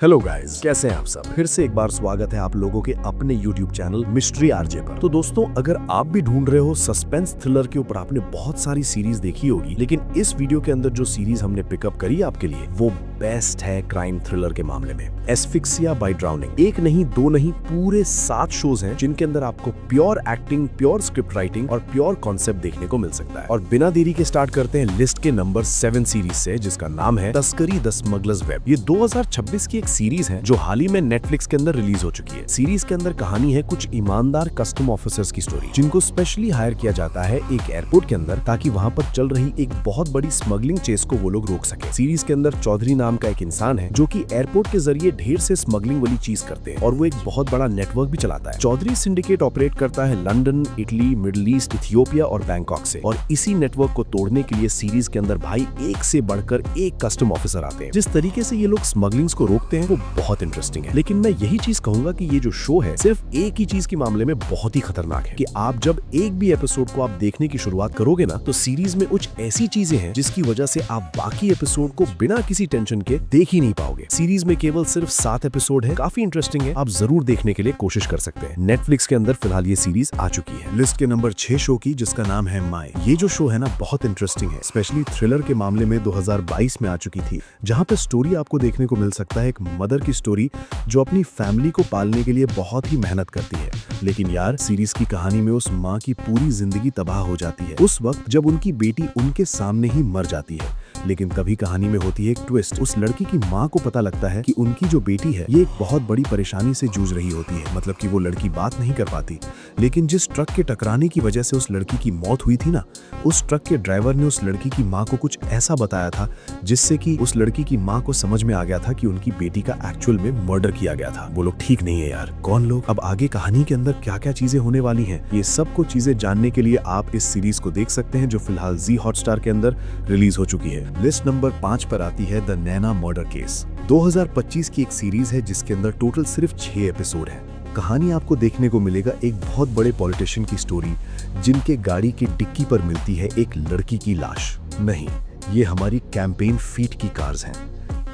Hello guys, कैसे हैं आप सब। फिर से एक बार स्वागत है आप लोगों के अपने YouTube चैनल मिस्ट्री आरजे पर। तो दोस्तों, अगर आप भी ढूंढ रहे हो सस्पेंस थ्रिलर के ऊपर, आपने बहुत सारी सीरीज देखी होगी, लेकिन इस वीडियो के अंदर जो सीरीज हमने पिकअप करी आपके लिए वो बेस्ट है क्राइम थ्रिलर के मामले में। Asphyxia by drowning. एक नहीं, दो नहीं, पूरे 7 शोज हैं जिनके अंदर आपको pure acting, pure script writing और प्योर कॉन्सेप्ट देखने को मिल सकता है। और बिना देरी के स्टार्ट करते हैं लिस्ट के नंबर 7 सीरीज से, जिसका नाम है तस्करी द स्मगलर्स वेब। ये 2026 की एक सीरीज है जो हाल ही में नेटफ्लिक्स के अंदर रिलीज हो चुकी है। सीरीज के अंदर कहानी है कुछ ईमानदार कस्टम ऑफिसर्स की स्टोरी, जिनको स्पेशली हायर किया जाता है एक एयरपोर्ट के अंदर, ताकि वहां पर चल रही एक बहुत बड़ी स्मगलिंग चेस को वो लोग रोक सके। सीरीज के अंदर चौधरी नाम का एक इंसान है जो कि एयरपोर्ट के जरिए ढेर से स्मगलिंग वाली चीज करते हैं और वो एक बहुत बड़ा नेटवर्क भी चलाता है। चौधरी सिंडिकेट ऑपरेट करता है London, Italy, middle east, Ethiopia और बैंकॉक से। और इसी नेटवर्क को तोड़ने के लिए सीरीज के अंदर भाई एक से बढ़कर एक कस्टम ऑफिसर आते हैं। जिस तरीके से ये लोग स्मगलिंग्स को रोकते हैं वो बहुत इंटरेस्टिंग है। लेकिन मैं यही चीज कहूंगा कि ये जो शो है सिर्फ एक ही चीज के मामले में बहुत ही खतरनाक है कि आप जब एक भी एपिसोड को आप देखने की शुरुआत करोगे ना, तो सीरीज में कुछ ऐसी चीजें हैं जिसकी वजह से आप बाकी एपिसोड को बिना किसी टेंशन के देख ही नहीं पाओगे। सीरीज में केवल सिर्फ 7 एपिसोड है, काफी इंटरेस्टिंग है, आप जरूर देखने के लिए कोशिश कर सकते हैं। नेटफ्लिक्स के अंदर फिलहाल ये सीरीज आ चुकी है। लिस्ट के नंबर 6 शो की, जिसका नाम है माय। ये जो शो है ना बहुत इंटरेस्टिंग है, स्पेशली थ्रिलर के मामले में 2022 में आ चुकी थी, जहाँ पे स्टोरी आपको देखने को मिल सकता है एक मदर की स्टोरी जो अपनी फैमिली को पालने के लिए बहुत ही मेहनत करती है। लेकिन यार, सीरीज की कहानी में उस माँ की पूरी जिंदगी तबाह हो जाती है उस वक्त जब उनकी बेटी उनके सामने ही मर जाती है। लेकिन तभी कहानी में होती है एक ट्विस्ट। उस लड़की की माँ को पता लगता है कि उनकी जो बेटी है ये एक बहुत बड़ी परेशानी से जूझ रही होती है, मतलब कि वो लड़की बात नहीं कर पाती। लेकिन जिस ट्रक के टकराने की वजह से उस लड़की की मौत हुई थी ना, उस ट्रक के ड्राइवर ने उस लड़की की माँ को कुछ ऐसा बताया था जिससे कि उस लड़की की माँ को समझ में आ गया था कि उनकी बेटी का एक्चुअल में मर्डर किया गया था। वो लोग ठीक नहीं है यार, कौन लोग, अब आगे कहानी के अंदर क्या क्या चीजें होने वाली हैं, ये सब कुछ चीजें जानने के लिए आप इस सीरीज को देख सकते हैं जो फिलहाल जी हॉटस्टार के अंदर रिलीज हो चुकी है। लिस्ट नंबर 5 पर आती है द नैना मर्डर केस। 2025 की एक सीरीज है जिसके अंदर टोटल सिर्फ 6 एपिसोड है। कहानी आपको देखने को मिलेगा एक बहुत बड़े पॉलिटिशियन की स्टोरी, जिनके गाड़ी की डिक्की पर मिलती है एक लड़की की लाश। नहीं, ये हमारी कैंपेन फीट की कार्स हैं।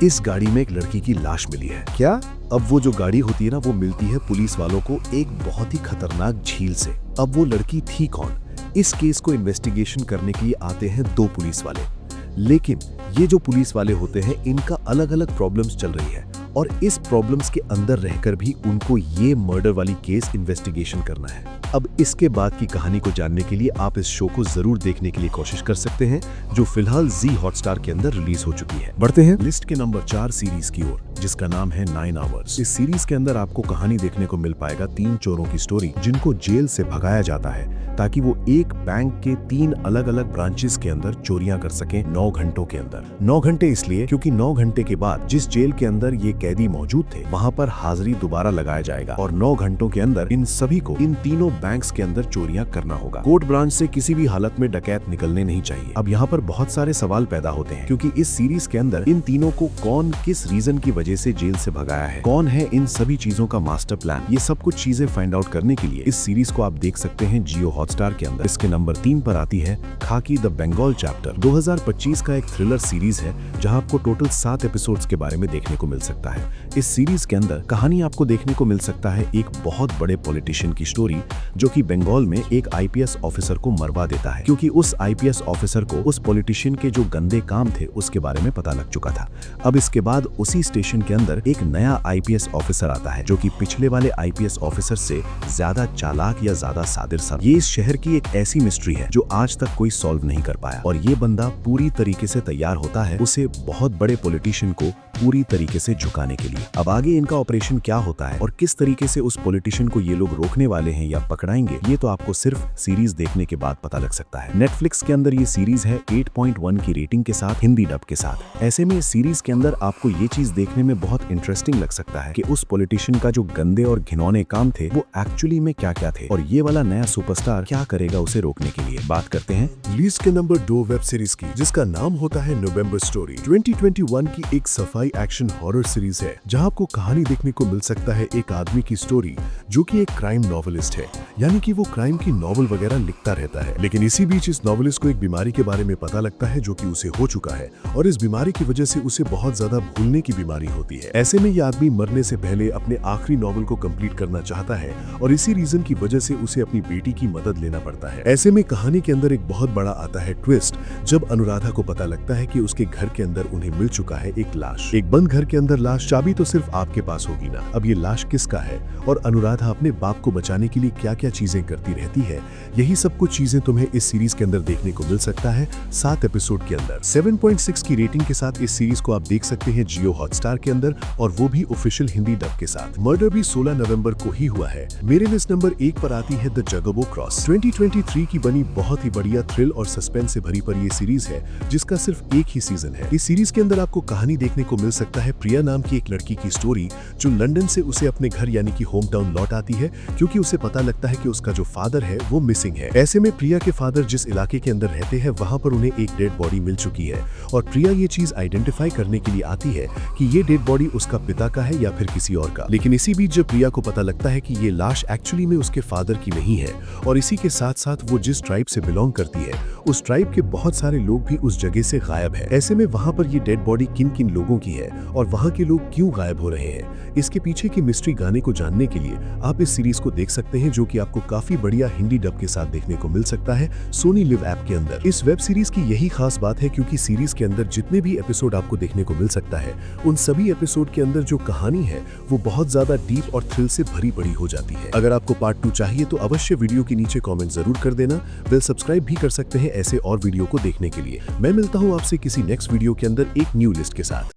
इस गाड़ी में एक लड़की की लाश मिली है। क्या? अब वो जो गाड़ी होती है ना, वो मिलती है पुलिस वालों को एक बहुत ही खतरनाक झील से। अब वो लड़की थी कौन? इस केस को इन्वेस्टिगेशन करने के लिए आते हैं 2 पुलिस वाले। लेकिन ये जो पुलिस वाले होते हैं, इनका अलग अलग प्रॉब्लम्स चल रही है और इस प्रॉब्लम्स के अंदर रहकर भी उनको ये मर्डर वाली केस इन्वेस्टिगेशन करना है। अब इसके बाद की कहानी को जानने के लिए आप इस शो को जरूर देखने के लिए कोशिश कर सकते हैं, जो फिलहाल जी हॉटस्टार के अंदर रिलीज हो चुकी है। बढ़ते हैं लिस्ट के नंबर 4 सीरीज की ओर, जिसका नाम है 9 आवर्स। इस सीरीज के अंदर आपको कहानी देखने को मिल पाएगा 3 चोरों की स्टोरी, जिनको जेल से भगाया जाता है ताकि वो एक बैंक के 3 अलग अलग ब्रांचेस के अंदर चोरियां कर सकें 9 घंटों के अंदर। 9 घंटे इसलिए क्योंकि 9 घंटे के बाद जिस जेल के अंदर ये कैदी मौजूद थे, वहां पर हाजिरी दोबारा लगाया जाएगा और 9 घंटों के अंदर इन सभी को इन तीनों बैंक्स के अंदर चोरियां करना होगा। कोर्ट ब्रांच से किसी भी हालत में डकैत निकलने नहीं चाहिए। अब यहाँ पर बहुत सारे सवाल पैदा होते हैं, क्योंकि इस सीरीज के अंदर इन तीनों को कौन किस रीजन की वजह से जेल से भगाया है, कौन है इन सभी चीजों का मास्टर प्लान, ये सब कुछ चीजें फाइंड आउट करने के लिए इस सीरीज को आप देख सकते हैं जियो हॉटस्टार के अंदर। इसके नंबर 3 पर आती है खाकी द बंगाल चैप्टर। 2025 का एक थ्रिलर सीरीज है जहां आपको टोटल 7 एपिसोड्स के बारे में देखने को मिल सकता है। इस सीरीज के अंदर कहानी आपको देखने को मिल सकता है एक बहुत बड़े पॉलिटिशियन की स्टोरी, जो कि बंगाल में एक आईपीएस ऑफिसर को मरवा देता है, क्योंकि उस आईपीएस ऑफिसर को उस पॉलिटिशियन के जो गंदे काम थे उसके बारे में पता लग चुका था। अब इसके बाद उसी स्टेशन के अंदर एक नया आईपीएस ऑफिसर आता है, जो कि पिछले वाले आईपीएस ऑफिसर से ज्यादा चालाक या ज्यादा सादिर सा। ये इस शहर की एक ऐसी मिस्ट्री है जो आज तक कोई सॉल्व नहीं कर पाया, और ये बंदा पूरी तरीके से तैयार होता है उसे बहुत बड़े पॉलिटिशियन को पूरी तरीके से झुकाने के लिए। अब आगे इनका ऑपरेशन क्या होता है और किस तरीके से उस पॉलिटिशियन को ये लोग रोकने वाले हैं या पकड़ाएंगे, ये तो आपको सिर्फ सीरीज देखने के बाद पता लग सकता है। नेटफ्लिक्स के अंदर ये सीरीज है 8.1 की रेटिंग के साथ, हिंदी डब के साथ। ऐसे में इस सीरीज के अंदर आपको ये चीज देखने में बहुत इंटरेस्टिंग लग सकता है कि उस पॉलिटिशियन का जो गंदे और घिनौने काम थे वो एक्चुअली में क्या क्या थे, और ये वाला नया सुपरस्टार क्या करेगा उसे रोकने के लिए। बात करते हैं लिस्ट के नंबर 2 वेब सीरीज की, जिसका नाम होता है नवंबर स्टोरी। 2021 की एक सफाई एक्शन हॉरर सीरीज सीरीज है जहां आपको कहानी देखने को मिल सकता है एक आदमी की स्टोरी जो कि एक क्राइम नॉवेलिस्ट है, यानी कि वो क्राइम की नॉवल वगैरह लिखता रहता है। लेकिन इसी बीच इस नॉवेलिस्ट को एक बीमारी के बारे में पता लगता है जो कि उसे हो चुका है और इस बीमारी की वजह से उसे बहुत ज्यादा भूलने की बीमारी होती है। ऐसे में ये आदमी मरने से पहले अपने आखिरी नॉवल को कंप्लीट करना चाहता है और इसी रीजन की वजह से उसे अपनी बेटी की मदद लेना पड़ता है। ऐसे में कहानी के अंदर एक बहुत बड़ा आता है ट्विस्ट जब अनुराधा को पता लगता है कि उसके घर के अंदर उन्हें मिल चुका है एक लाश। एक बंद घर के अंदर लाश, चाबी तो सिर्फ आपके पास होगी ना। अब ये लाश किसका है और अनुराधा अपने बाप को बचाने के लिए क्या क्या चीजें करती रहती है, यही सब कुछ चीजें तुम्हें इस सीरीज के अंदर देखने को मिल सकता है 7 एपिसोड के अंदर। 7.6 की रेटिंग के साथ इस सीरीज को आप देख सकते हैं जियो हॉटस्टार के अंदर और वो भी ऑफिशियल हिंदी डब के साथ। मर्डर भी 16 नवंबर को ही हुआ है। मेरे लिस्ट नंबर 1 पर आती है द जगबो क्रॉस। 2023 की बनी बहुत ही बढ़िया थ्रिल और सस्पेंस से भरी पर ये सीरीज है जिसका सिर्फ एक ही सीजन है। इस सीरीज के अंदर आपको कहानी देखने को मिल सकता है प्रिया नाम की एक लड़की की स्टोरी जो लंदन से उसे अपने घर यानी कि होम टाउन लौट आती है क्योंकि उसे पता लगता है कि उसका जो फादर है वो मिसिंग है। ऐसे में प्रिया के फादर जिस इलाके के अंदर रहते हैं वहां पर उन्हें एक डेड बॉडी मिल चुकी है और प्रिया ये चीज आइडेंटिफाई करने के लिए आती है कि ये डेड बॉडी उसका पिता का है या फिर किसी और का। लेकिन इसी बीच जब प्रिया को पता लगता है कि ये लाश एक्चुअली में उसके फादर की नहीं है और इसी के साथ साथ वो जिस ट्राइब से बिलोंग करती है उस ट्राइब के बहुत सारे लोग भी उस जगह से गायब है। ऐसे में वहां पर ये डेड बॉडी किन किन लोगों की है और वहां के लोग क्यों गायब हो रहे हैं, इसके पीछे की मिस्ट्री गाने को जानने के लिए आप इस सीरीज को देख सकते हैं जो कि आपको काफी बढ़िया हिंदी डब के साथ देखने को मिल सकता है सोनी लिव ऐप के अंदर। इस वेब सीरीज की यही खास बात है क्योंकि सीरीज के अंदर जितने भी एपिसोड आपको देखने को मिल सकता है उन सभी एपिसोड के अंदर जो कहानी है वो बहुत ज्यादा डीप और थ्रिल से भरी पड़ी हो जाती है। अगर आपको पार्ट 2 चाहिए तो अवश्य वीडियो के नीचे कमेंट जरूर कर देना। वेल सब्सक्राइब भी कर सकते हैं ऐसे और वीडियो को देखने के लिए। मैं मिलता हूं आपसे किसी नेक्स्ट वीडियो के अंदर एक न्यू लिस्ट के साथ।